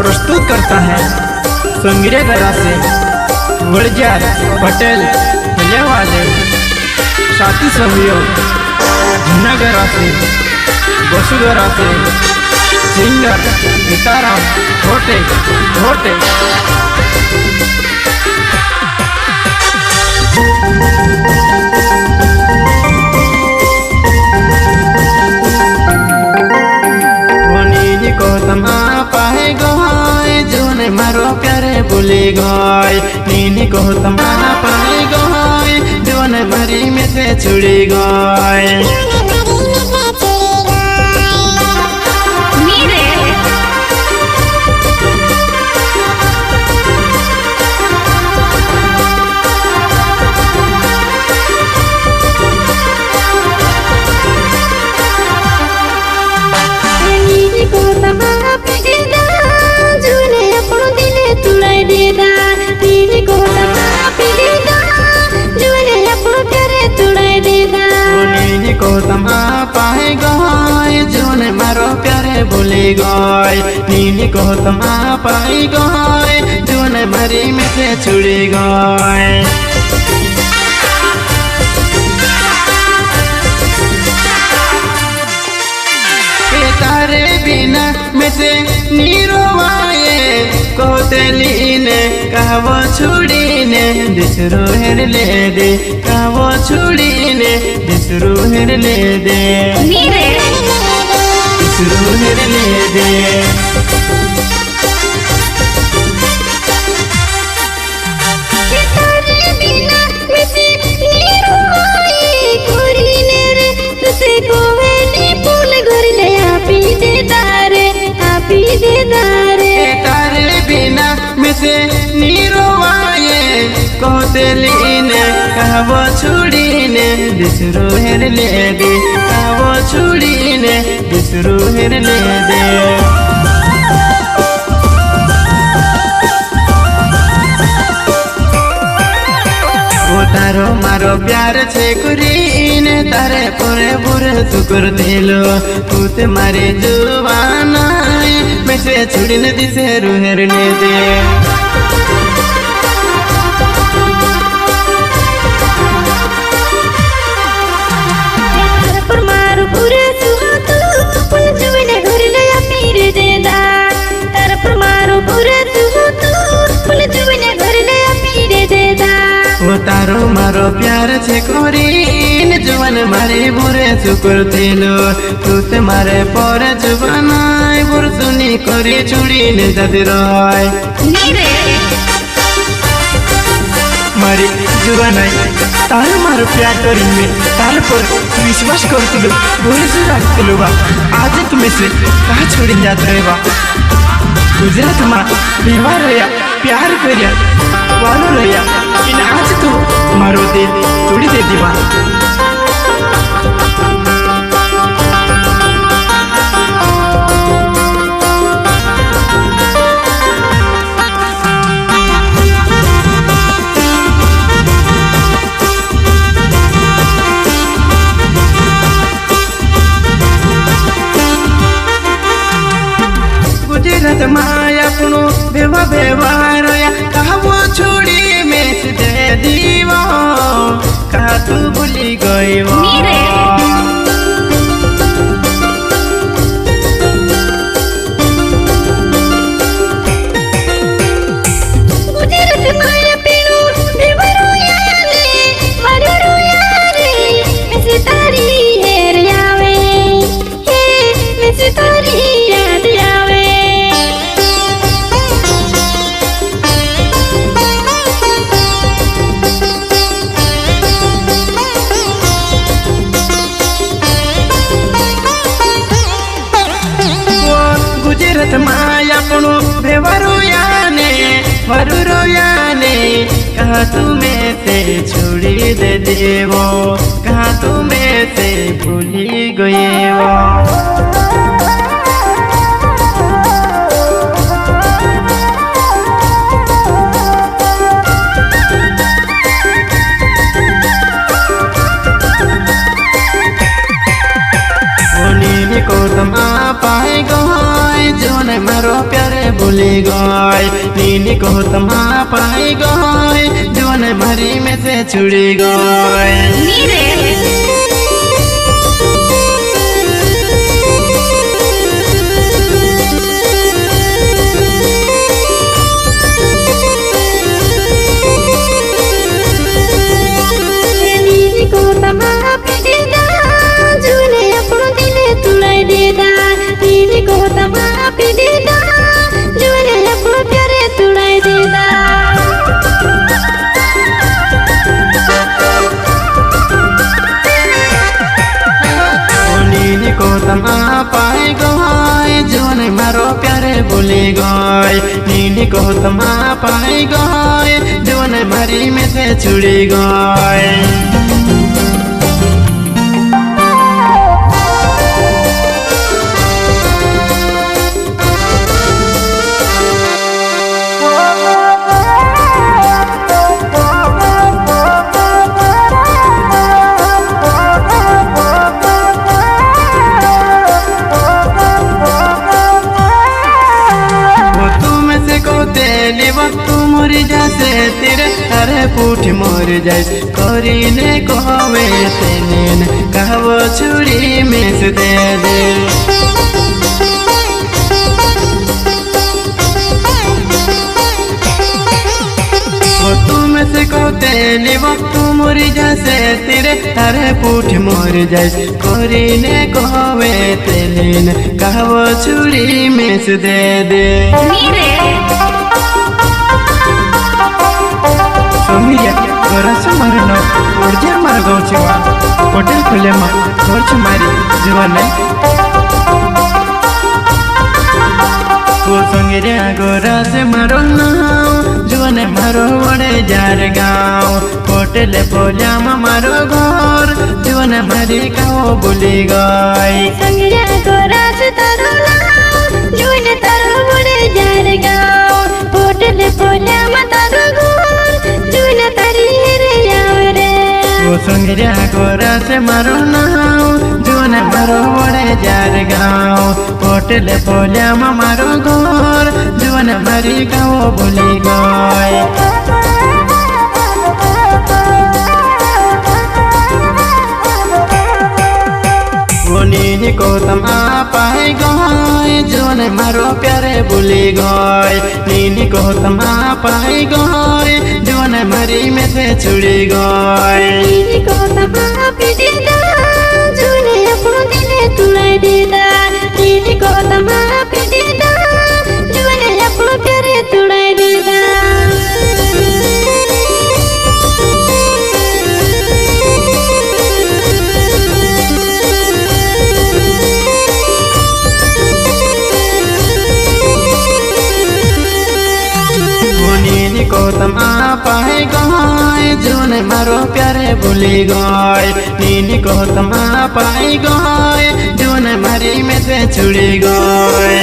प्रस्तुत करता है संग्रह गरा से वड़जार पटेल वाले साथी सहयोग झुनागरा से बसुगरा से सिंगर सीताराम छोटे छोटे पाए गए जोन मारो प्यारे भूले गए नीनी को तमा पाए गए जोन मरी में से छुड़ी गए को तमा पाए गए जोन मारो प्यारे भूले गए नीनी को तमा पाए गए जोन मरी में से छुड़ी गए तारे बिना में से नीरोवाए कोतलीने कहवो छुड़ीने दिसरू हेर ले दे कहवो छुड़ीने दिसरू हेर ले दे दिसरू हेर ले दे तारे बिना में से नीरोवाए कोतलीने कहवो छुड़ीने दिसरू हेर ले दे कहवो छुड़ीने दिसरू हेर ले दे तारो मारो प्यार छे कुरीने तारे पूरे बुरे सुकुर दिलो तूते मारे जुवाना मैं से छुड़ीने दिसे रुहेर ले दे पर मारो पूरे सुहातू पुल जुवने घर ले पीर दे दा तार पर मारो पूरे सुहातू पुल जुवने घर ले पीर दे दा वो तारो मारो प्यार छे कोरीन जुवन मारे बुरे सुकुर दिलो तूते मारे पर जुवनाय बुर सुनी कोरी छुड़ीने जाती रय मारी जुवनाय तार मारो प्यार करीने तार पर विश्वास करतिलो भरोसा रखतिलो बा आज तुम्हें से कहा छोड़ी जात रहे बा गुजरात में व्यवहार रहा प्यार करया वालो रहा इन आज तो मारो दिल तोड़ी दे दीवा गुजरात माया अपनो बेवा व्यवहार कहवो छोड़ी में दे दीवो कहा तू भूली गई वो गुजरात माया अपनो व्यवहारो याने वरुरो याने कहा तुम्हें से छोड़ी दे देवो कहा तुम्हें से भूली गए वो को तमा पाए गए जो ने मारो प्यारे प्यारे भूली गए नीनी को तमा पाई गए जीवन भरी में से छुड़ी गए पाई गए जीवन मारो प्यारे भूली गए नीनी को तमा पाई गए जीवन भरी में से छुड़ी गए वक्त मोरी जैसे तेरे अरे पूठ मोर जैसे करीने कहवे तेन कहवो छुरी में से दे दे तुम से कहते वक्त मोरी जैसे तेरे अरे पूठ मोर जैसे करीने कहवे तेन कहवो छुरी में से दे दे सोमिया गरस मारन ओरजे मार गौछवा होटल खोले मा खर्च मारी जीवन को संगे गरस मारो ना जीवन मारो बड़े जार गाँव होटल खोले मारो घर जीवन मारी गाँव भूली गई संगे गरस तारो ना जीवन तारो बड़े जार गाँव होटल खोले तारो संगिया गोरा से मारो नाव जीवन मारो बड़े जार गाँव होटल बोलिया मारो घर जीवन मारी गाँव भूली गए नीनी को तमा पाई गए जीवन मारो प्यारे भूली गए नीनी को तमा पाई गए जीवन मारी में से छुड़ी गए नीनी को तमा पीटी दा जीवन अपनो दिले तुलाई देदा नीनी को तमा पीटी दा जीवन अपनो प्यारे तुलाई देदा को तमा पाई गए जीवन मारो प्यारे भूली गए नीनी को तमा पाई गए जीवन मारी में से छुड़ी गए।